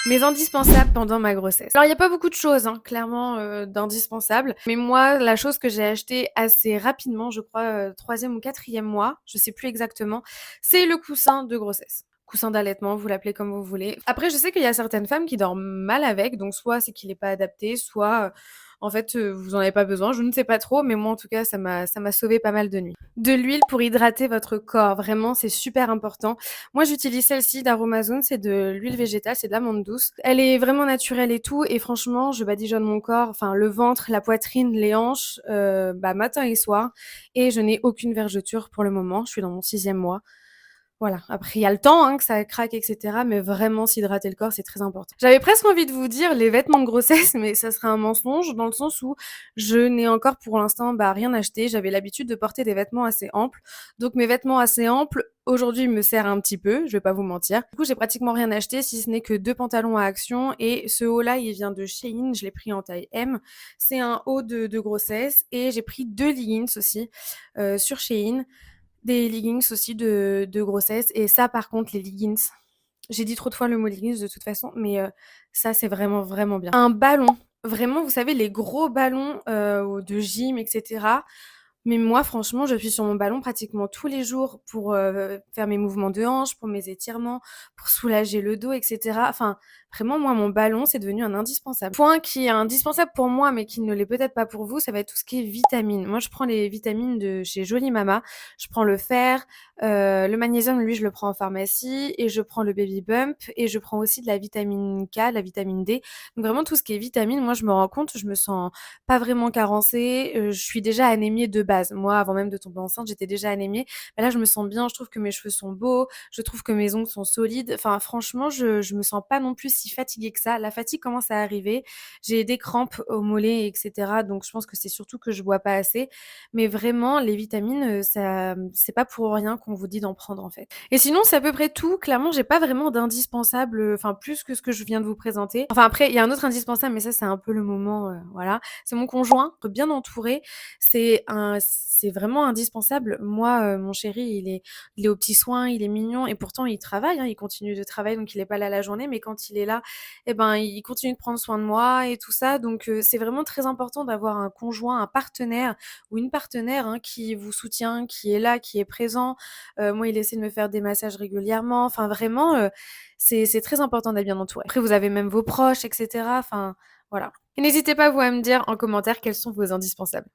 Mes indispensables pendant ma grossesse. Alors il y a pas beaucoup de choses, hein, clairement, d'indispensables. Mais moi, la chose que j'ai achetée assez rapidement, je crois, 3e ou 4e mois, je sais plus exactement, c'est le coussin de grossesse. Coussin d'allaitement, vous l'appelez comme vous voulez. Après, je sais qu'il y a certaines femmes qui dorment mal avec, donc soit c'est qu'il est pas adapté, soit, en fait, vous en avez pas besoin, je ne sais pas trop, mais moi en tout cas ça m'a sauvé pas mal de nuits. De l'huile pour hydrater votre corps, vraiment c'est super important. Moi, j'utilise celle-ci d'Aromazone, c'est de l'huile végétale, c'est de l'amande douce. Elle est vraiment naturelle et tout, et franchement, je badigeonne mon corps, enfin le ventre, la poitrine, les hanches, bah, matin et soir, et je n'ai aucune vergeture pour le moment. Je suis dans mon 6e mois. Voilà, après il y a le temps, hein, que ça craque et cetera, mais vraiment s'hydrater le corps, c'est très important. J'avais presque envie de vous dire les vêtements de grossesse, mais ça serait un mensonge dans le sens où je n'ai encore pour l'instant, bah, rien acheté. J'avais l'habitude de porter des vêtements assez amples, donc mes vêtements assez amples, aujourd'hui, me servent un petit peu, je vais pas vous mentir. Du coup, j'ai pratiquement rien acheté si ce n'est que 2 pantalons à action, et ce haut-là, il vient de Shein, je l'ai pris en taille M. C'est un haut de grossesse, et j'ai pris 2 leggings aussi, sur Shein. Des leggings aussi de grossesse, et ça par contre les leggings, j'ai dit trop de fois le mot leggings de toute façon, mais ça c'est vraiment, vraiment bien. Un ballon, vraiment vous savez les gros ballons, de gym et cetera, mais moi franchement je suis sur mon ballon pratiquement tous les jours pour, faire mes mouvements de hanche, pour mes étirements, pour soulager le dos et cetera. Enfin, vraiment moi mon ballon c'est devenu un indispensable. Point qui est indispensable pour moi, mais qui ne l'est peut-être pas pour vous, ça va être tout ce qui est vitamines. Moi je prends les vitamines de chez Jolie Mama, je prends le fer, le magnésium lui je le prends en pharmacie, et je prends le Baby Bump, et je prends aussi de la vitamine K, de la vitamine D. Donc vraiment tout ce qui est vitamines, moi je me rends compte, je me sens pas vraiment carencée, je suis déjà anémiée de base. Moi avant même de tomber enceinte, j'étais déjà anémiée. Mais là je me sens bien, je trouve que mes cheveux sont beaux, je trouve que mes ongles sont solides. Enfin franchement, je me sens pas non plus si fatiguée que ça. La fatigue commence à arriver, j'ai des crampes aux mollets et cetera, donc je pense que c'est surtout que je bois pas assez. Mais vraiment les vitamines, ça, c'est pas pour rien qu'on vous dit d'en prendre, en fait. Et sinon, c'est à peu près tout. Clairement, j'ai pas vraiment d'indispensable, enfin plus que ce que je viens de vous présenter. Enfin après, il y a un autre indispensable, mais ça c'est un peu le moment, voilà. C'est mon conjoint, être bien entouré. C'est vraiment indispensable. Moi, mon chéri, il est aux petits soins, il est mignon, et pourtant il travaille, hein, il continue de travailler, donc il est pas là la journée, mais quand il est là, eh ben, il continue de prendre soin de moi et tout ça. Donc c'est vraiment très important d'avoir un conjoint, un partenaire ou une partenaire, hein, qui vous soutient, qui est là, qui est présent. Moi, il essaie de me faire des massages régulièrement. Enfin, vraiment, c'est très important d'être bien entouré. Après, vous avez même vos proches, et cetera. Enfin, voilà. Et n'hésitez pas, vous, à me dire en commentaire quels sont vos indispensables.